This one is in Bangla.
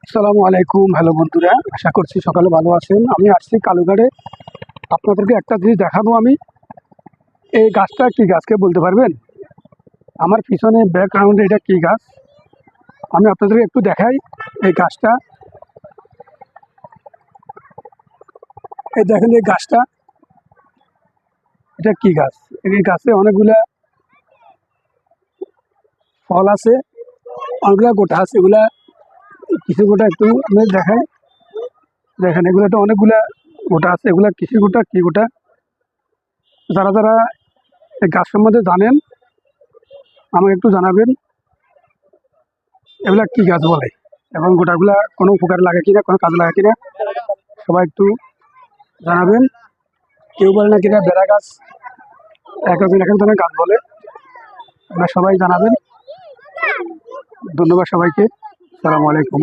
আসসালামু আলাইকুম। হ্যালো বন্ধুরা, আশা করছি সকালে ভালো আছেন। আমি আসছি কালুঘাটে। আপনাদেরকে একটা জিনিস দেখাবো আমি। এই গাছটা কি গাছ কে বলতে পারবেন? আমার পিছনে ব্যাকগ্রাউন্ডে এটা কি গাছ আমি আপনাদেরকে একটু দেখাই। এই গাছটা, এই দেখেন এই গাছটা, এটা কি গাছ? এই গাছে অনেকগুলা ফল আছে, অনেকগুলা গোটা আছে। এগুলা কিছু গোটা একটু আমি দেখাই। দেখেন এগুলা তো অনেকগুলা গোটা আছে। এগুলা কৃষি গোটা কি গোটা? যারা যারা এই গাছ সম্বন্ধে জানেন আমাকে একটু জানাবেন এগুলা কি গাছ বলে এবং গোটাগুলা কোনো উপকার লাগে কিনা, কোনো কাজে লাগে কিনা সবাই একটু জানাবেন। কেউ বলে না কিনা বেড়া গাছ, এক একজন এক এক ধরনের গাছ বলে। আপনারা সবাই জানাবেন। ধন্যবাদ সবাইকে। আসসালামু আলাইকুম।